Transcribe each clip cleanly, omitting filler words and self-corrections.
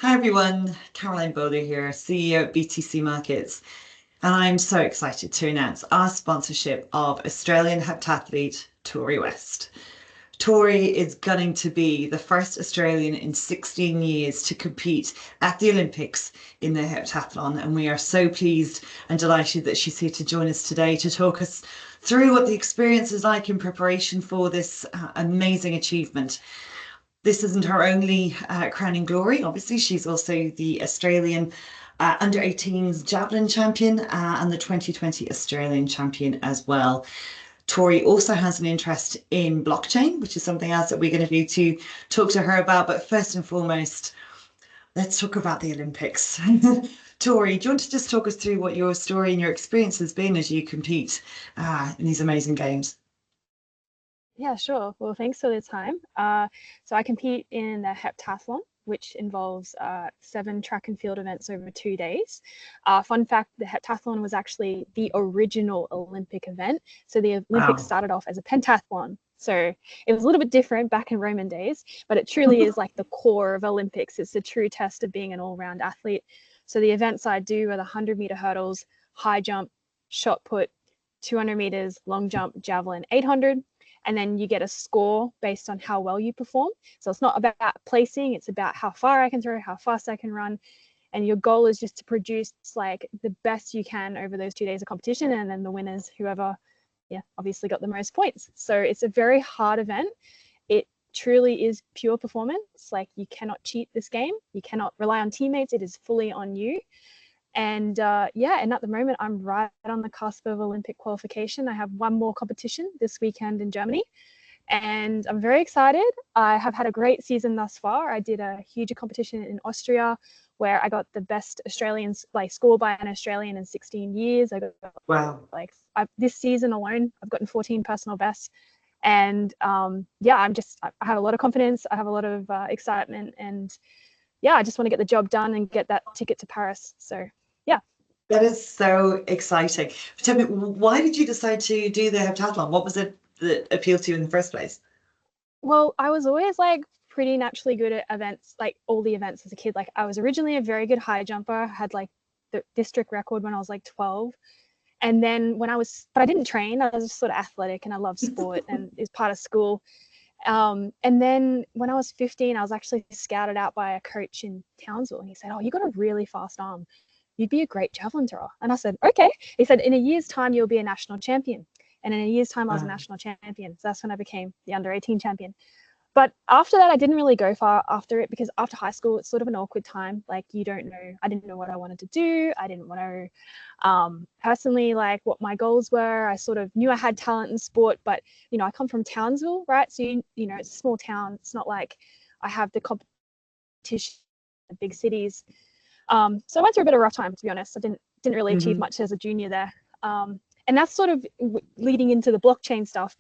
Hi everyone, Caroline Bowler here, CEO at BTC Markets, and I'm so excited to announce our sponsorship of Australian heptathlete Tori West. Tori is going to be the first Australian in 16 years to compete at the Olympics in the heptathlon, and we are so pleased and delighted that she's here to join us today to talk us through what the experience is like in preparation for this amazing achievement. This isn't her only crowning glory. Obviously, she's also the Australian under 18s javelin champion and the 2020 Australian champion as well. Tori also has an interest in blockchain, which is something else that we're going to need to talk to her about. But first and foremost, let's talk about the Olympics. Tori, do you want to just talk us through what your story and your experience has been as you compete in these amazing games? Yeah, sure. Well, thanks for the time. So I compete in the heptathlon, which involves 7 track and field events over 2 days. Fun fact, the heptathlon was actually the original Olympic event. So the Olympics started off as a pentathlon. So it was a little bit different back in Roman days, but it truly is like the core of Olympics. It's the true test of being an all-round athlete. So the events I do are the 100-meter hurdles, high jump, shot put, 200 meters, long jump, javelin, 800. And then you get a score based on how well you perform. So it's not about placing, it's about how far I can throw, how fast I can run. And your goal is just to produce like the best you can over those 2 days of competition. And then the winners, whoever, obviously got the most points. So it's a very hard event. It truly is pure performance. Like, you cannot cheat this game. You cannot rely on teammates. It is fully on you. And and at the moment, I'm right on the cusp of Olympic qualification. I have one more competition this weekend in Germany, and I'm very excited. I have had a great season thus far. I did a huge competition in Austria where I got the best Australian, like, score by an Australian in 16 years. I got, Wow. This season alone, I've gotten 14 personal bests. And I have a lot of confidence. I have a lot of excitement, and I just want to get the job done and get that ticket to Paris. So yeah. That is so exciting. Tell me, why did you decide to do the heptathlon? What was it that appealed to you in the first place? Well, I was always like pretty naturally good at events, like all the events as a kid. Like, I was originally a very good high jumper. I had like the district record when I was like 12. And then but I didn't train. I was just sort of athletic and I loved sport and it was part of school. And then when I was 15, I was actually scouted out by a coach in Townsville, and he said, "Oh, you got a really fast arm. You'd be a great javelin thrower." And I said, "Okay." He said, "In a year's time, you'll be a national champion." And in a year's time, I was a national champion. So that's when I became the under 18 champion. But after that, I didn't really go far after it, because after high school, it's sort of an awkward time. Like, you don't know, I didn't know what I wanted to do. I didn't know personally, like, what my goals were. I sort of knew I had talent in sport, but, I come from Townsville, right? So, it's a small town. It's not like I have the competition in big cities. So I went through a bit of a rough time, to be honest. I didn't really achieve much as a junior there. And that's sort of leading into the blockchain stuff.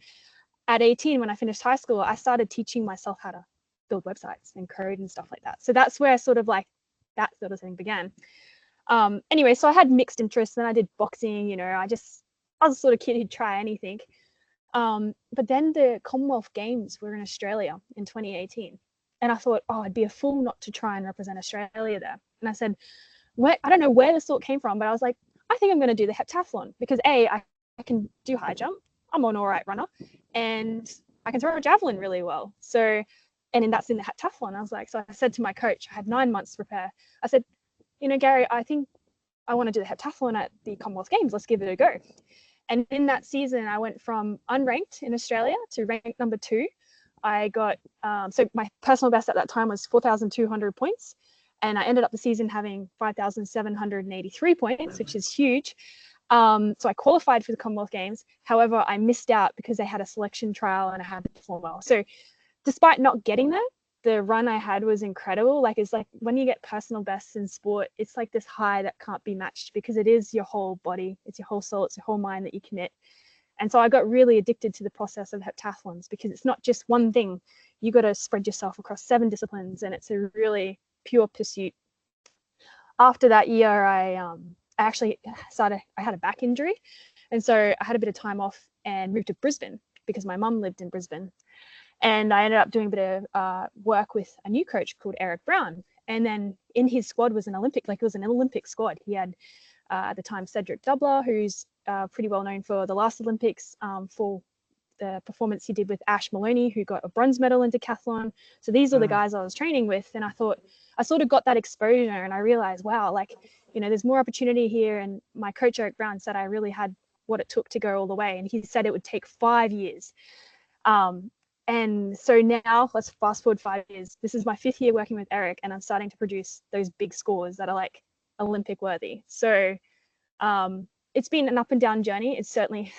At 18, when I finished high school, I started teaching myself how to build websites and code and stuff like that. So that's where sort of like that sort of thing began. Anyway, so I had mixed interests. Then I did boxing. I was the sort of kid who'd try anything. But then the Commonwealth Games were in Australia in 2018. And I thought, oh, I'd be a fool not to try and represent Australia there. And I said, I don't know where this thought came from, but I was like, I think I'm going to do the heptathlon, because I can do high jump. I'm an all right runner, and I can throw a javelin really well. So, and that's in the heptathlon. I was like, so I said to my coach, I had 9 months to prepare. I said, Gary, I think I want to do the heptathlon at the Commonwealth Games. Let's give it a go. And in that season, I went from unranked in Australia to ranked number 2. I got, so my personal best at that time was 4,200 points. And I ended up the season having 5,783 points, which is huge. So I qualified for the Commonwealth Games. However, I missed out because they had a selection trial and I had to perform well. So despite not getting there, the run I had was incredible. Like, it's like when you get personal bests in sport, it's like this high that can't be matched, because it is your whole body, it's your whole soul, it's your whole mind that you commit. And so I got really addicted to the process of heptathlons, because it's not just one thing. You got to spread yourself across 7 disciplines, and it's a really pure pursuit. After that year, I had a back injury. And so I had a bit of time off and moved to Brisbane, because my mum lived in Brisbane. And I ended up doing a bit of work with a new coach called Eric Brown. And then in his squad was an Olympic, like it was an Olympic squad. He had at the time Cedric Doubler, who's pretty well known for the last Olympics for the performance he did with Ash Maloney, who got a bronze medal in decathlon. So these are the guys I was training with. And I thought, I sort of got that exposure and I realized, wow, like, you know, there's more opportunity here. And my coach, Eric Brown, said I really had what it took to go all the way. And he said it would take 5 years. And so now let's fast forward 5 years. This is my 5th year working with Eric, and I'm starting to produce those big scores that are like Olympic worthy. So it's been an up and down journey. It's certainly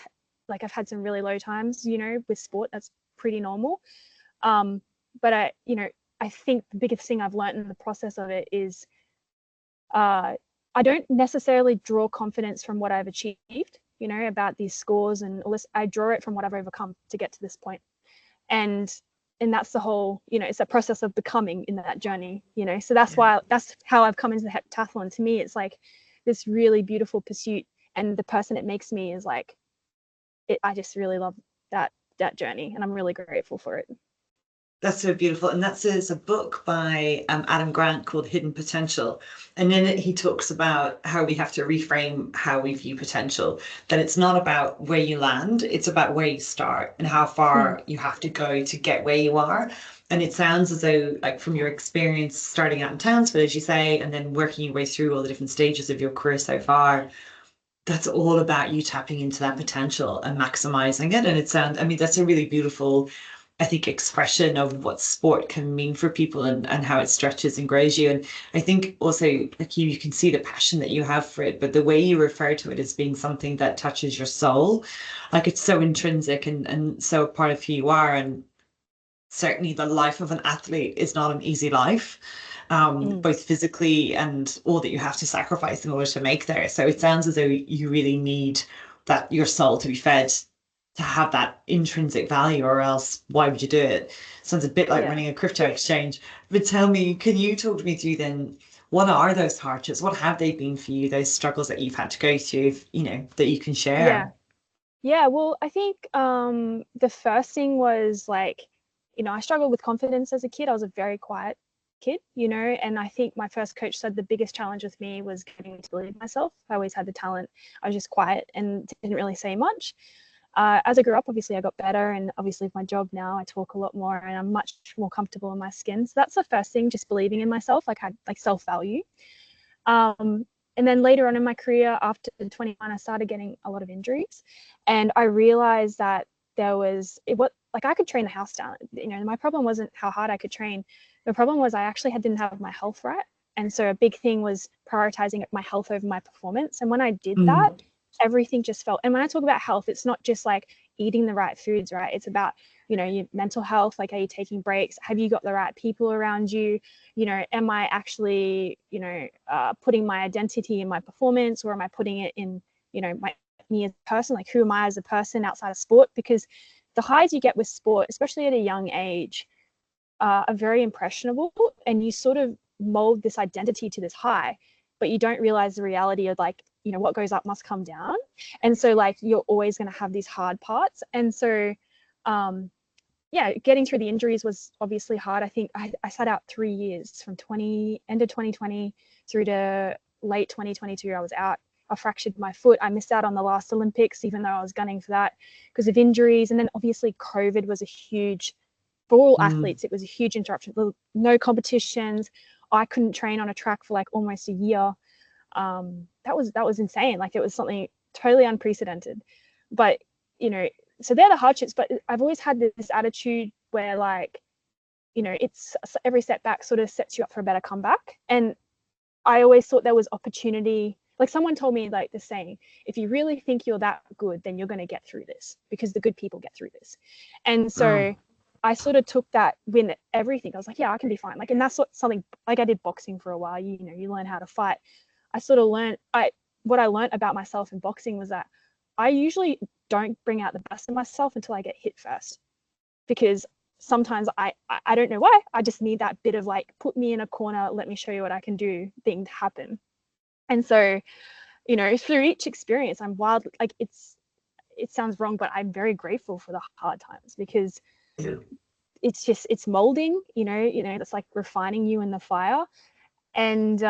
like I've had some really low times, you know, with sport. That's pretty normal. But I think the biggest thing I've learned in the process of it is I don't necessarily draw confidence from what I've achieved, you know, about these scores and all this. I draw it from what I've overcome to get to this point. And that's the whole, you know, it's a process of becoming in that journey, you know. So that's why, that's how I've come into the heptathlon. To me, it's like this really beautiful pursuit, and the person it makes me is like, I just really love that journey, and I'm really grateful for it. That's so beautiful. And there's a book by Adam Grant called Hidden Potential. And in it, he talks about how we have to reframe how we view potential, that it's not about where you land, it's about where you start and how far you have to go to get where you are. And it sounds as though, like, from your experience starting out in Townsville, as you say, and then working your way through all the different stages of your career so far, that's all about you tapping into that potential and maximizing it. And it sounds, I mean, that's a really beautiful, I think, expression of what sport can mean for people, and how it stretches and grows you. And I think also, like, you can see the passion that you have for it, but the way you refer to it as being something that touches your soul, like, it's so intrinsic and so a part of who you are. And certainly the life of an athlete is not an easy life, both physically and all that you have to sacrifice in order to make there. So it sounds as though you really need that, your soul, to be fed, to have that intrinsic value, or else why would you do it? Sounds a bit like running a crypto exchange. But tell me, can you talk to me through then, what are those hardships? What have they been for you, those struggles that you've had to go through, you know, that you can share? Yeah, well, I think the first thing was like, you know, I struggled with confidence as a kid. I was a very quiet kid, you know, and I think my first coach said the biggest challenge with me was getting me to believe myself. I always had the talent. I was just quiet and didn't really say much. As I grew up, obviously I got better, and obviously with my job now, I talk a lot more and I'm much more comfortable in my skin. So that's the first thing, just believing in myself, like, I had like self-value. And then later on in my career, after 21, I started getting a lot of injuries, and I realized that like, I could train the house down. You know, my problem wasn't how hard I could train. The problem was I actually didn't have my health right. And so a big thing was prioritizing my health over my performance. And when I did that, everything just felt, and when I talk about health, it's not just like eating the right foods, right? It's about, you know, your mental health. Like, are you taking breaks? Have you got the right people around you? You know, am I actually, you know, putting my identity in my performance, or am I putting it in, you know, me as a person? Like, who am I as a person outside of sport? Because the highs you get with sport, especially at a young age, are very impressionable, and you sort of mold this identity to this high, but you don't realize the reality of, like, you know, what goes up must come down. And so, like, you're always going to have these hard parts. And so getting through the injuries was obviously hard. I think I sat out 3 years, from end of 2020 through to late 2022. I was out. I fractured my foot. I missed out on the last Olympics, even though I was gunning for that, because of injuries. And then obviously COVID was a huge, for all athletes, it was a huge interruption. No competitions. I couldn't train on a track for like almost a year. That was insane. Like, it was something totally unprecedented. But, you know, so they're the hardships. But I've always had this attitude where, like, you know, it's every setback sort of sets you up for a better comeback. And I always thought there was opportunity. Like, someone told me, like, the saying, if you really think you're that good, then you're going to get through this, because the good people get through this. And so I sort of took that win everything. I was like, yeah, I can be fine. Like, and that's something, like, I did boxing for a while. You know, you learn how to fight. I sort of learned, what I learned about myself in boxing was that I usually don't bring out the best of myself until I get hit first, because sometimes I don't know why, I just need that bit of, like, put me in a corner, let me show you what I can do thing to happen. And so, you know, through each experience, I'm wild, like, it sounds wrong, but I'm very grateful for the hard times, because it's molding, you know, it's like refining you in the fire. And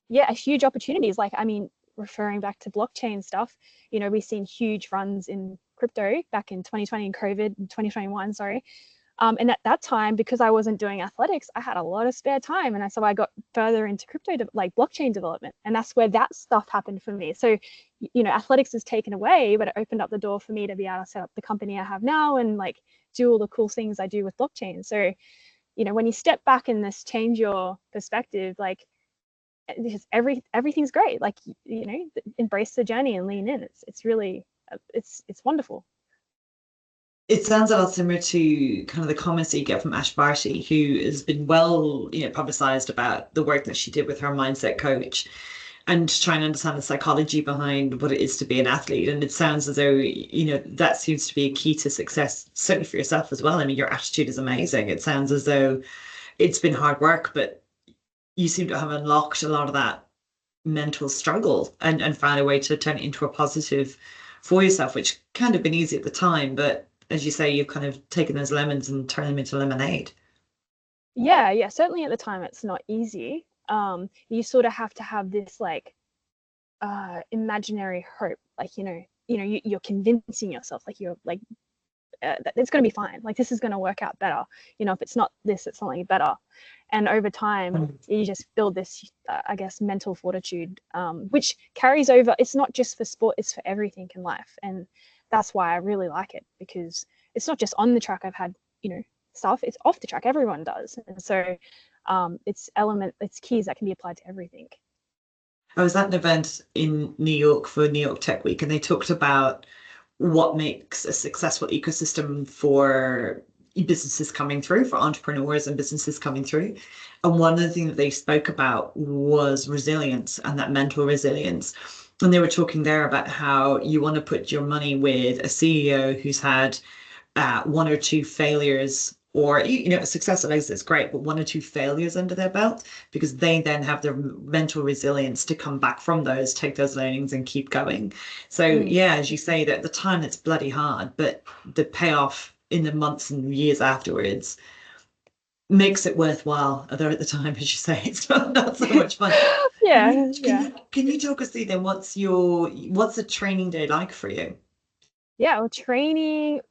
yeah, huge opportunities. Like, I mean, referring back to blockchain stuff, you know, we've seen huge runs in crypto back in 2020 and COVID, 2021, sorry. And at that time, because I wasn't doing athletics, I had a lot of spare time. And so I got further into crypto, like blockchain development. And that's where that stuff happened for me. So, you know, athletics is taken away, but it opened up the door for me to be able to set up the company I have now and like do all the cool things I do with blockchain. So, you know, when you step back and this change your perspective, like everything's great. Like, you know, embrace the journey and lean in. It's really, it's wonderful. It sounds a lot similar to kind of the comments that you get from Ash Barty, who has been well, publicized about the work that she did with her mindset coach and trying to understand the psychology behind what it is to be an athlete. And it sounds as though, that seems to be a key to success, certainly for yourself as well. I mean, your attitude is amazing. It sounds as though it's been hard work, but you seem to have unlocked a lot of that mental struggle and found a way to turn it into a positive for yourself, which kind of been easy at the time, but as you say, you've kind of taken those lemons and turned them into lemonade. Yeah, certainly at the time it's not easy. You sort of have to have this like imaginary hope, like you're convincing yourself, like you're like it's going to be fine, like this is going to work out better, if it's not this, it's something better. And over time you just build this I guess mental fortitude, which carries over. It's not just for sport, it's for everything in life. And that's why I really like it, because it's not just on the track I've had stuff, it's off the track, everyone does. And so it's keys that can be applied to everything. I was at an event in New York for New York Tech Week, and they talked about what makes a successful ecosystem for businesses coming through, for entrepreneurs and businesses coming through. And one of the things that they spoke about was resilience and that mental resilience. And they were talking there about how you want to put your money with a CEO who's had one or two failures, or a successful exit is great, but one or two failures under their belt, because they then have the mental resilience to come back from those, take those learnings and keep going. So yeah, as you say, that at the time it's bloody hard, but the payoff in the months and years afterwards makes it worthwhile. Although at the time, as you say, it's not so much fun. Yeah. Can you talk us through then what's a training day like for you? Yeah, well, training,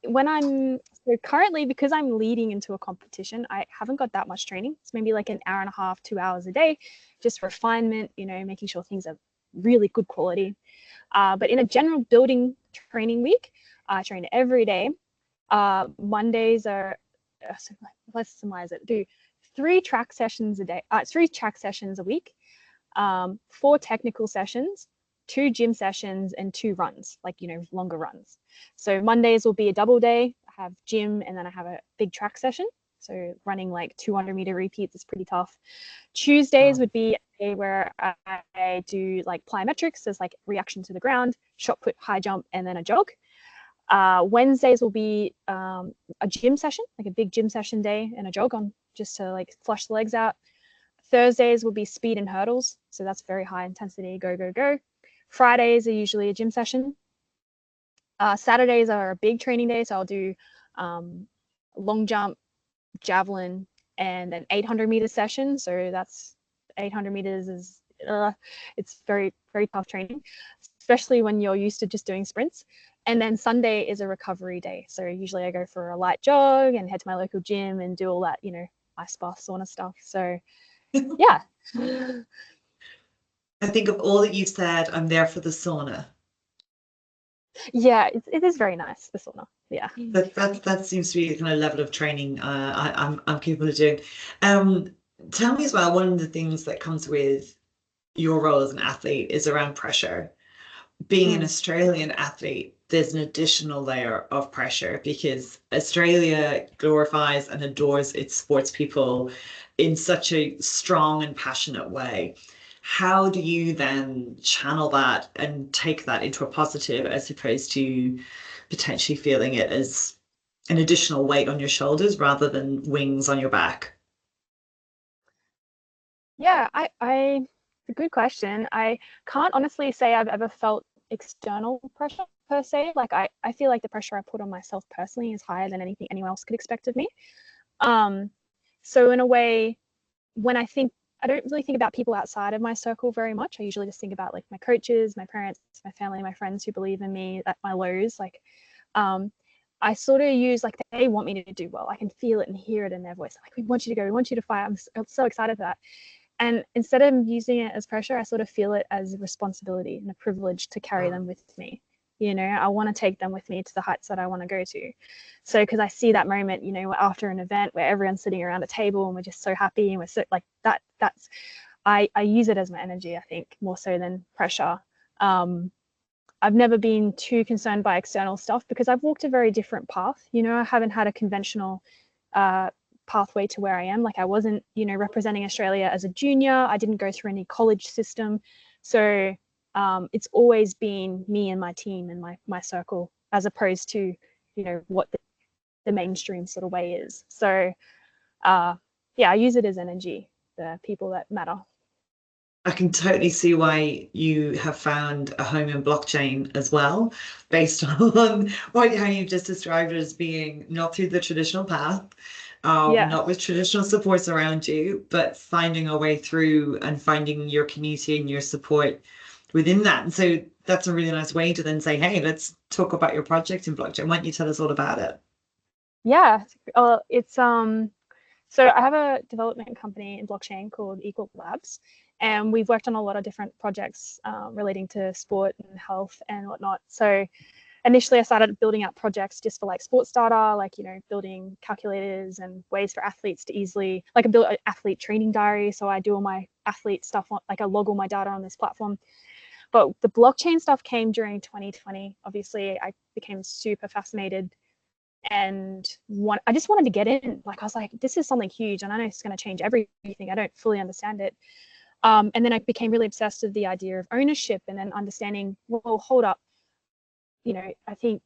currently, because I'm leading into a competition, I haven't got that much training. It's maybe like an hour and a half, 2 hours a day, just refinement, making sure things are really good quality. But in a general building training week, I train every day. Mondays are, let's summarize it, do 3 track sessions a day, 3 track sessions a week, 4 technical sessions, 2 gym sessions, and 2 runs, like, longer runs. So Mondays will be a double day. I have gym and then I have a big track session. So running like 200-meter repeats is pretty tough. Tuesdays would be a day where I do like plyometrics. There's like reaction to the ground, shot put, high jump, and then a jog. Wednesdays will be a gym session, like a big gym session day, and a jog on just to like flush the legs out. Thursdays will be speed and hurdles. So that's very high intensity, go, go, go. Fridays are usually a gym session. Saturdays are a big training day. So I'll do long jump, javelin, and an 800-meter session. So that's 800 meters is, it's very, very tough training, especially when you're used to just doing sprints. And then Sunday is a recovery day. So usually I go for a light jog and head to my local gym and do all that, ice bath, sauna stuff. So yeah. I think of all that you said, I'm there for the sauna. Yeah, it is very nice, the sauna. Yeah. That seems to be the kind of level of training I'm capable of doing. Tell me as well, one of the things that comes with your role as an athlete is around pressure. Being an Australian athlete, there's an additional layer of pressure because Australia glorifies and adores its sports people in such a strong and passionate way. How do you then channel that and take that into a positive, as opposed to potentially feeling it as an additional weight on your shoulders rather than wings on your back? Yeah, I a good question. I can't honestly say I've ever felt external pressure per se. Like I feel like the pressure I put on myself personally is higher than anything anyone else could expect of me. So in a way, when I think I don't really think about people outside of my circle very much. I usually just think about like my coaches, my parents, my family, my friends who believe in me at my lows. Like, I sort of use like they want me to do well. I can feel it and hear it in their voice. Like, we want you to go, we want you to fight. I'm so excited for that. And instead of using it as pressure, I sort of feel it as a responsibility and a privilege to carry them with me. You know, I want to take them with me to the heights that I want to go to. So, because I see that moment, you know, after an event where everyone's sitting around a table and we're just so happy and we're so like that, I use it as my energy, I think, more so than pressure. I've never been too concerned by external stuff because I've walked a very different path. You know, I haven't had a conventional pathway to where I am. Like, I wasn't, you know, representing Australia as a junior. I didn't go through any college system. So it's always been me and my team and my circle, as opposed to, you know, what the mainstream sort of way is. So yeah, I use it as energy, the people that matter. I can totally see why you have found a home in blockchain as well, based on how you've just described it as being not through the traditional path, Yeah. not with traditional supports around you, but finding a way through and finding your community and your support within that. And so that's a really nice way to then say, hey, let's talk about your project in blockchain. Why don't you tell us all about it? Yeah. It's so I have a development company in blockchain called Equal Labs, and we've worked on a lot of different projects relating to sport and health and whatnot. So initially I started building out projects just for like sports data, like, you know, building calculators and ways for athletes to easily, like, I built an athlete training diary. So I do all my athlete stuff, like I log all my data on this platform. But the blockchain stuff came during 2020. Obviously, I became super fascinated and I just wanted to get in. Like, I was like, this is something huge and I know it's going to change everything. I don't fully understand it. And then I became really obsessed with the idea of ownership and then understanding, well, hold up, you know, I think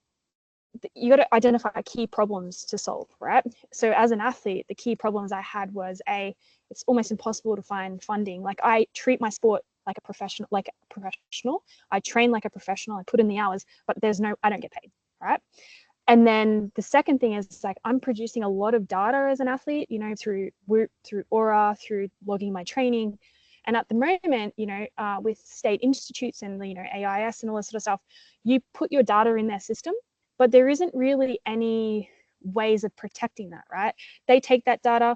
you got to identify key problems to solve, right? So as an athlete, the key problems I had was it's almost impossible to find funding. Like, I treat my sport like a professional, I train like a professional, I put in the hours, but I don't get paid, right? And then the second thing is, like, I'm producing a lot of data as an athlete, you know, through Aura, through logging my training. And at the moment, you know, with state institutes and, you know, AIS and all this sort of stuff, you put your data in their system, but there isn't really any ways of protecting that, right? They take that data,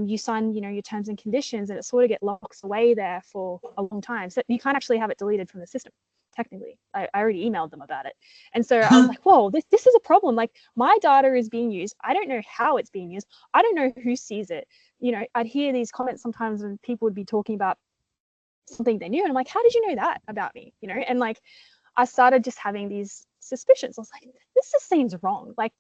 you sign, you know, your terms and conditions, and it sort of gets locked away there for a long time. So you can't actually have it deleted from the system. Technically, I already emailed them about it. And so I was like, whoa, this is a problem. Like, my data is being used. I don't know how it's being used. I don't know who sees it. You know, I'd hear these comments sometimes when people would be talking about something they knew. And I'm like, how did you know that about me? You know, and like, I started just having these suspicions. I was like, this just seems wrong. Like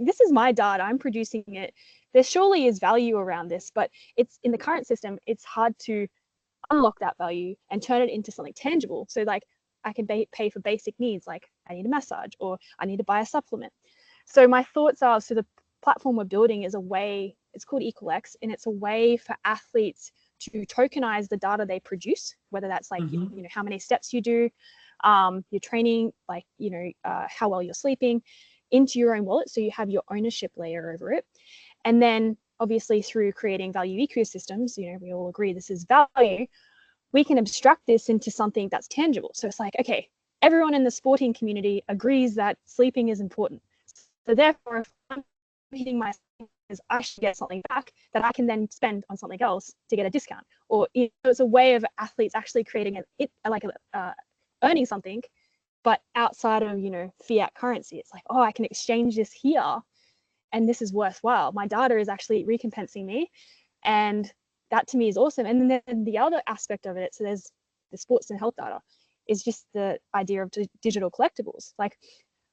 this is my data. I'm producing it. There surely is value around this, but it's in the current system, it's hard to unlock that value and turn it into something tangible. So, like, I can pay for basic needs, like I need a massage or I need to buy a supplement. So my thoughts are, so the platform we're building is a way, it's called EqualX, and it's a way for athletes to tokenize the data they produce, whether that's like, you know, how many steps you do, your training, like, you know, how well you're sleeping, into your own wallet. So you have your ownership layer over it. And then obviously through creating value ecosystems, you know, we all agree this is value, we can abstract this into something that's tangible. So it's like, okay, everyone in the sporting community agrees that sleeping is important. So therefore, if I'm hitting my sleep, I should get something back that I can then spend on something else to get a discount. Or, you know, it's a way of athletes actually creating earning something, but outside of, you know, fiat currency. It's like, oh, I can exchange this here, and this is worthwhile. My data is actually recompensing me, and that to me is awesome. And then the other aspect of it, so there's the sports and health data, is just the idea of digital collectibles. Like,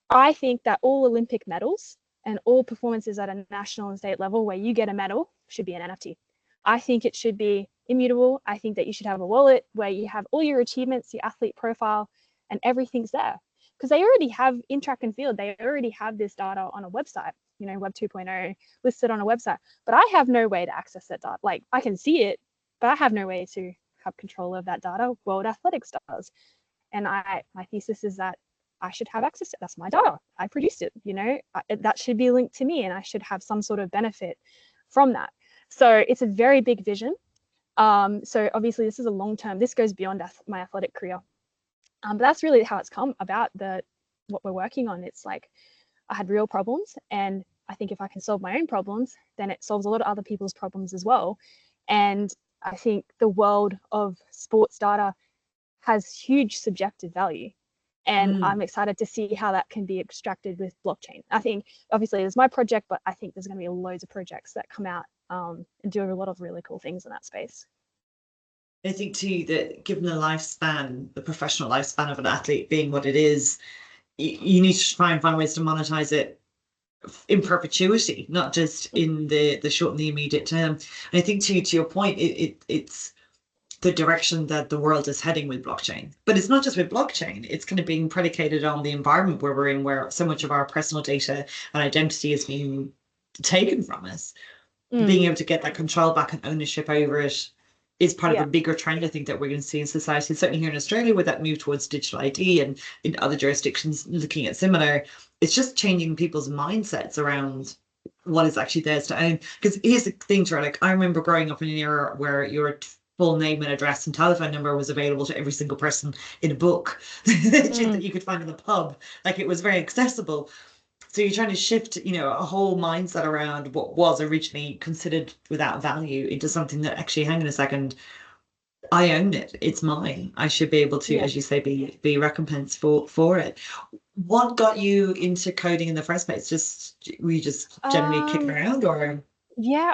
I think that all Olympic medals and all performances at a national and state level where you get a medal should be an NFT. I think it should be immutable. I think that you should have a wallet where you have all your achievements, your athlete profile, and everything's there. Because they already have, in track and field, they already have this data on a website, you know, Web 2.0 listed on a website. But I have no way to access that data. Like, I can see it, but I have no way to have control of that data. World Athletics does. And my thesis is that I should have access to it. That's my data. I produced it, you know, that should be linked to me, and I should have some sort of benefit from that. So it's a very big vision. So obviously this is a long term, this goes beyond my athletic career. But that's really how it's come about, what we're working on. It's like I had real problems, and I think if I can solve my own problems, then it solves a lot of other people's problems as well. And I think the world of sports data has huge subjective value. And I'm excited to see how that can be extracted with blockchain. I think obviously it's my project, but I think there's going to be loads of projects that come out and do a lot of really cool things in that space. I think too that given the lifespan, the professional lifespan of an athlete being what it is, you need to try and find ways to monetize it in perpetuity, not just in the short and the immediate term. And I think to your point, it's the direction that the world is heading with blockchain. But it's not just with blockchain, it's kind of being predicated on the environment where we're in, where so much of our personal data and identity is being taken from us. Being able to get that control back and ownership over it is part of a bigger trend, I think, that we're going to see in society. Certainly here in Australia, with that move towards digital ID, and in other jurisdictions looking at similar, it's just changing people's mindsets around what is actually theirs to own. Because here's the thing, Tori, like I remember growing up in an era where your full name and address and telephone number was available to every single person in a book that you could find in the pub. Like it was very accessible. So you're trying to shift, a whole mindset around what was originally considered without value into something that actually, hang on a second, I own it. It's mine. I should be able to, as you say, be recompensed for it. What got you into coding in the first place? Were you just generally kicking around, or? Yeah,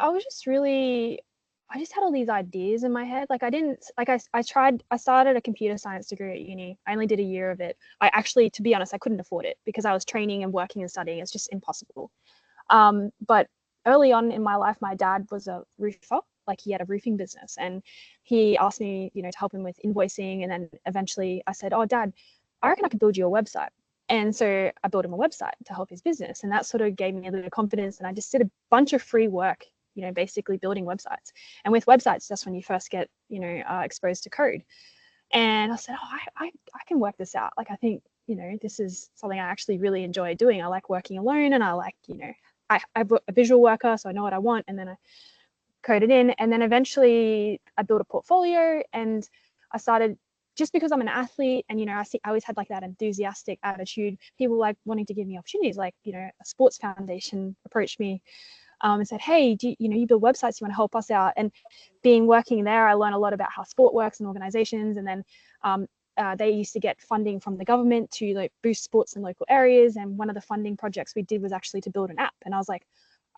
I just had all these ideas in my head. Like I started a computer science degree at uni. I only did a year of it. I actually, to be honest, I couldn't afford it because I was training and working and studying. It's just impossible. But early on in my life, my dad was a roofer. Like he had a roofing business, and he asked me, to help him with invoicing. And then eventually I said, "Oh, Dad, I reckon I could build you a website." And so I built him a website to help his business. And that sort of gave me a little confidence. And I just did a bunch of free work, basically building websites. And with websites, that's when you first get, exposed to code. And I said, oh, I can work this out. Like, I think, this is something I actually really enjoy doing. I like working alone, and I like, I'm a visual worker, so I know what I want. And then I coded in. And then eventually I built a portfolio, and I started, just because I'm an athlete, and I always had like that enthusiastic attitude, people like wanting to give me opportunities. Like a sports foundation approached me and said, hey, you build websites, you want to help us out? And working there, I learned a lot about how sport works and organizations. And then they used to get funding from the government to like boost sports in local areas, and one of the funding projects we did was actually to build an app. And I was like,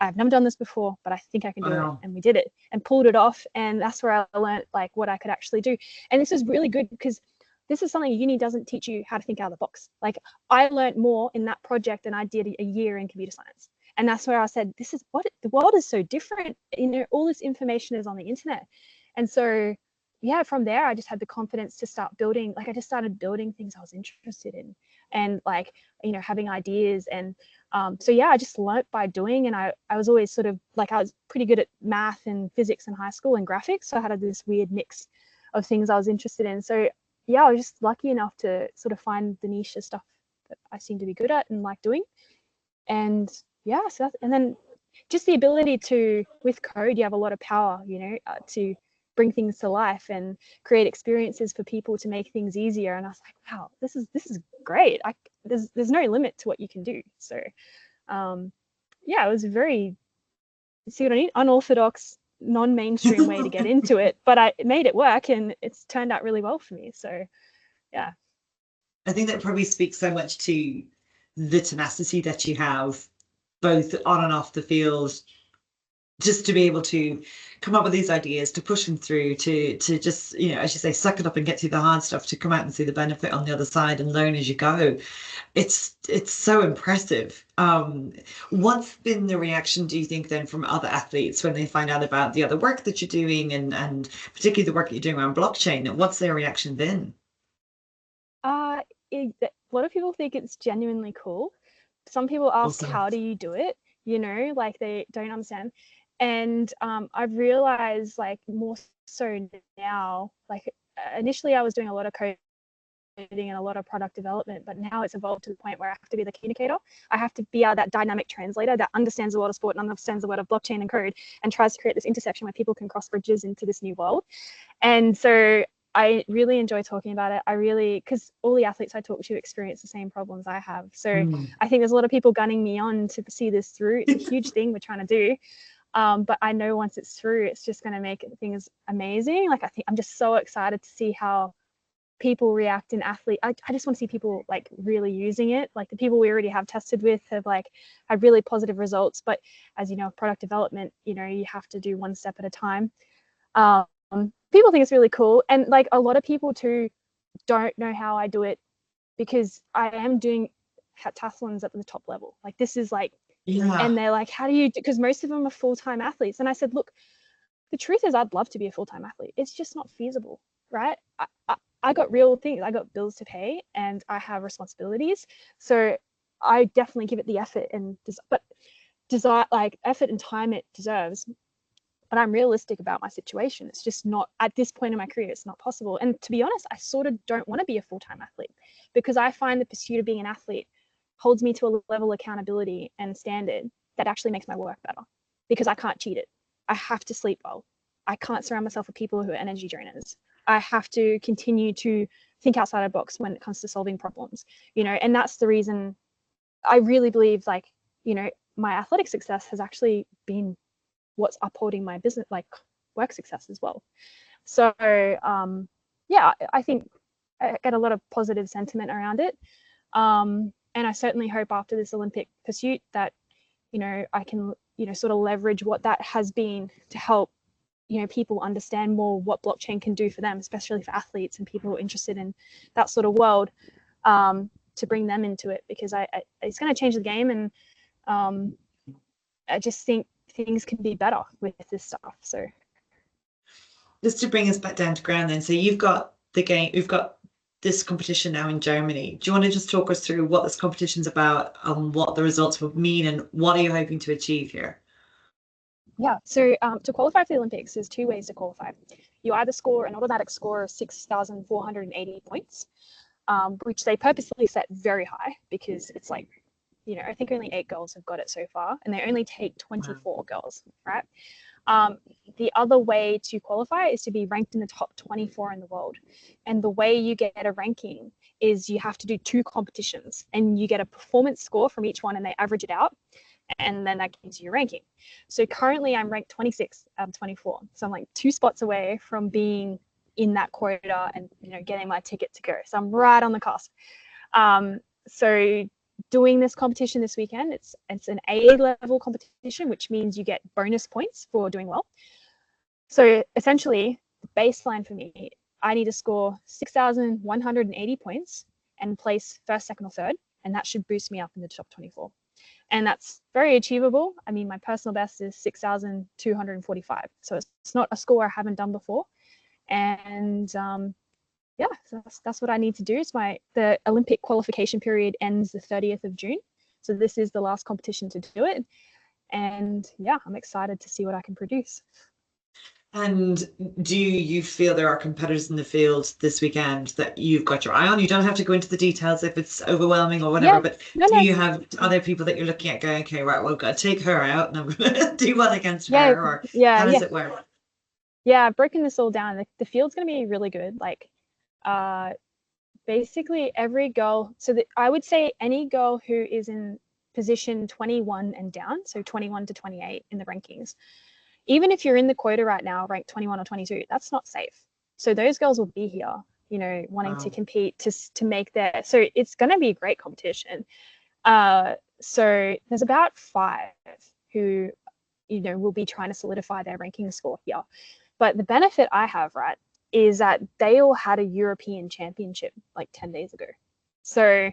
I've never done this before, but I think I can do it. And we did it and pulled it off. And that's where I learned like what I could actually do. And this is really good because this is something uni doesn't teach you, how to think out of the box. Like I learned more in that project than I did a year in computer science. And that's where I said, this is what the world is so different. All this information is on the internet. And so, yeah, from there, I just had the confidence to start building. Like I just started building things I was interested in, and like, having ideas. And so yeah, I just learnt by doing. And I was always sort of like, I was pretty good at math and physics in high school and graphics. So I had this weird mix of things I was interested in. So yeah, I was just lucky enough to sort of find the niche of stuff that I seem to be good at and like doing. And yeah, so and then just the ability to, with code, you have a lot of power, to bring things to life and create experiences for people to make things easier. And I was like, wow, this is great. There's no limit to what you can do. So yeah, it was very, see what I mean, unorthodox, non-mainstream way to get into it, but I made it work, and it's turned out really well for me. So yeah, I think that probably speaks so much to the tenacity that you have both on and off the field, just to be able to come up with these ideas, to push them through, to just, as you say, suck it up and get through the hard stuff, to come out and see the benefit on the other side and learn as you go. It's so impressive. What's been the reaction, do you think, then, from other athletes when they find out about the other work that you're doing, and particularly the work that you're doing around blockchain? What's their reaction been? A lot of people think it's genuinely cool. Some people ask, Awesome. how do you do it? Like they don't understand. And I've realized, like, more so now, like initially I was doing a lot of coding coding and a lot of product development, but now it's evolved to the point where I have to be the communicator. I have to be that dynamic translator that understands a lot of sport and understands a lot of blockchain and code and tries to create this intersection where people can cross bridges into this new world. And so I really enjoy talking about it. Because all the athletes I talk to experience the same problems I have. So I think there's a lot of people gunning me on to see this through. It's a huge thing we're trying to do. But I know once it's through, it's just going to make things amazing. Like, I think I'm just so excited to see how people react in athlete. I just want to see people like really using it. Like the people we already have tested with have like had really positive results. But as you know, product development, you know, you have to do one step at a time. People think it's really cool. And like a lot of people too don't know how I do it, because I am doing heptathlons at the top level. Like this is like, and they're like, how do you do? Because most of them are full-time athletes. And I said, look, the truth is I'd love to be a full-time athlete. It's just not feasible, right? I got real things. I got bills to pay and I have responsibilities. So I definitely give it the effort and effort and time it deserves. But I'm realistic about my situation. It's just not, at this point in my career, it's not possible. And to be honest, I sort of don't want to be a full-time athlete, because I find the pursuit of being an athlete holds me to a level of accountability and standard that actually makes my work better, because I can't cheat it. I have to sleep well. I can't surround myself with people who are energy drainers. I have to continue to think outside the box when it comes to solving problems, you know, and that's the reason I really believe, like, you know, my athletic success has actually been what's upholding my business, like work success as well. So yeah, I think I get a lot of positive sentiment around it. And I certainly hope after this Olympic pursuit that, you know, I can, you know, sort of leverage what that has been to help, you know, people understand more what blockchain can do for them, especially for athletes and people who are interested in that sort of world, to bring them into it, because it's going to change the game. And I just think things can be better with this stuff. So just to bring us back down to ground then, so you've got this competition now in Germany. Do you want to just talk us through what this competition's about and what the results would mean and what are you hoping to achieve here? Yeah, so to qualify for the Olympics, there's two ways to qualify. You either score an automatic score of 6,480 points, which they purposely set very high, because it's like, you know, I think only 8 girls have got it so far, and they only take 24 girls, right? The other way to qualify is to be ranked in the top 24 in the world. And the way you get a ranking is you have to do 2 competitions, and you get a performance score from each one, and they average it out. And then that gives you your ranking. So currently I'm ranked 26 out of 24. So I'm like 2 spots away from being in that quota and, you know, getting my ticket to go. So I'm right on the cusp. So doing this competition this weekend, it's an A level competition, which means you get bonus points for doing well. So essentially the baseline for me, I need to score 6,180 points and place first, second, or third. And that should boost me up in the top 24. And that's very achievable. I mean, my personal best is 6,245. So it's not a score I haven't done before. And yeah, so that's what I need to do. The Olympic qualification period ends the 30th of June. So this is the last competition to do it. And yeah, I'm excited to see what I can produce. And do you feel there are competitors in the field this weekend that you've got your eye on? You don't have to go into the details if it's overwhelming or whatever, but you have other people that you're looking at going, okay, right, well, I've got to take her out and I'm going to do well against her, or how does it work? Yeah, I've broken this all down. The field's going to be really good. Like, basically every girl, I would say any girl who is in position 21 and down, so 21 to 28 in the rankings, even if you're in the quota right now, ranked 21 or 22, that's not safe. So those girls will be here, you know, wanting to compete to make so it's going to be a great competition. So there's about 5 who, you know, will be trying to solidify their ranking score here. But the benefit I have, right, is that they all had a European championship like 10 days ago. So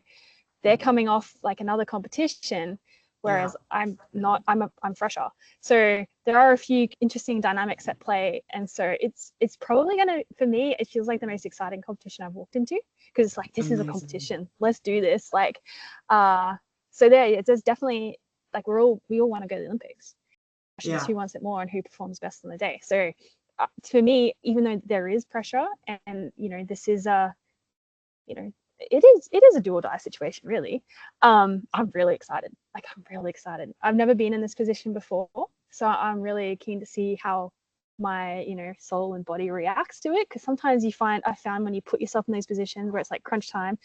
they're coming off like another competition, whereas I'm not, I'm fresher. So there are a few interesting dynamics at play. And so it's probably going to, for me, it feels like the most exciting competition I've walked into, because it's like, this is a competition, let's do this. Like, so there's definitely, like, we all want to go to the Olympics. Who wants it more and who performs best on the day. So for me, even though there is pressure and, you know, this is you know, it is a do or die situation, really. I'm really excited. Like, I'm really excited. I've never been in this position before, so I'm really keen to see how my, you know, soul and body reacts to it. Because sometimes I found when you put yourself in those positions where it's like crunch time,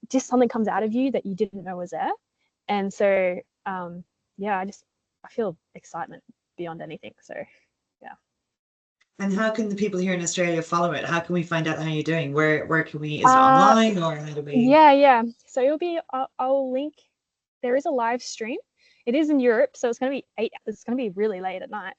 just something comes out of you that you didn't know was there. And so yeah, I feel excitement beyond anything. So yeah. And how can the people here in Australia follow it? How can we find out how you're doing? Where can we, is it online or how do we? Yeah. So it'll be, I'll link, there is a live stream. It is in Europe, so it's going to be it's going to be really late at night.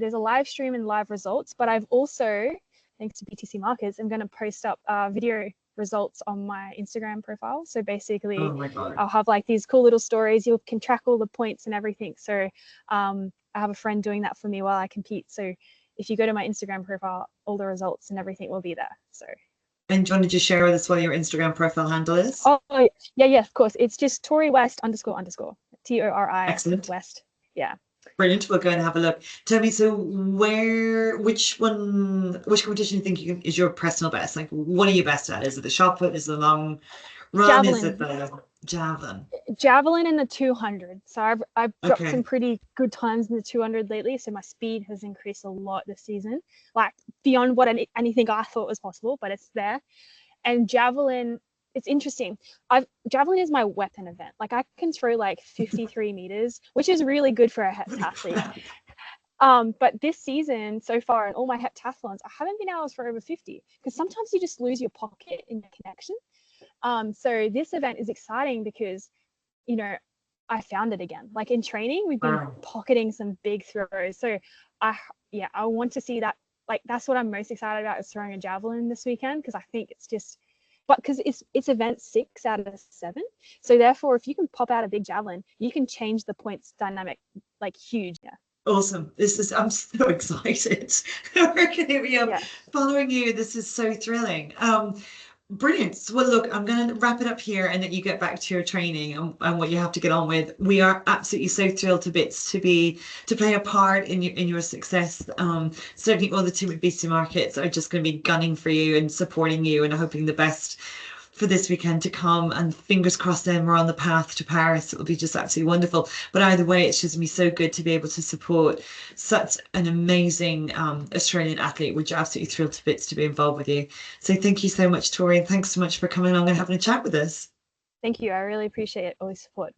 There's a live stream and live results, but I've also, thanks to BTC Markets, I'm going to post up video results on my Instagram profile. So basically, Oh my God. I'll have like these cool little stories. You can track all the points and everything. So I have a friend doing that for me while I compete. So if you go to my Instagram profile, all the results and everything will be there. So. And do you want to just share with us what your Instagram profile handle is? Oh yeah, of course. It's just Tori West __ TORI Excellent. West. Yeah. Brilliant. We'll go and have a look. Tell me, so which competition do you think is your personal best? Like, what are you best at? Is it the shot put? Is it the long run? Is it the javelin? Javelin in the 200. So I've dropped Okay. some pretty good times in the 200 lately. So my speed has increased a lot this season, like beyond what anything I thought was possible, but it's there. And javelin, it's interesting. Javelin is my weapon event. Like, I can throw like 53 meters, which is really good for a heptathlete. But this season so far in all my heptathlons, I haven't been able to throw over 50 because sometimes you just lose your pocket in your connection. So this event is exciting because, you know, I found it again. Like, in training, we've been pocketing some big throws. So I want to see that. Like, that's what I'm most excited about, is throwing a javelin this weekend, because I think it's just, but because it's event 6 out of 7. So therefore, if you can pop out a big javelin, you can change the points dynamic like huge. Yeah. Awesome. I'm so excited. We're going to be Yeah. following you. This is so thrilling. Brilliant. Well, look, I'm going to wrap it up here and let you get back to your training and what you have to get on with. We are absolutely so thrilled to bits to play a part in your success. Certainly all the team at BTC Markets are just going to be gunning for you and supporting you and hoping the best for this weekend to come, and fingers crossed then we're on the path to Paris. It will be just absolutely wonderful. But either way, it's just me so good to be able to support such an amazing Australian athlete. We're just absolutely thrilled to bits to be involved with you. So thank you so much, Tori, and thanks so much for coming along and having a chat with us. Thank you. I really appreciate it. All the support.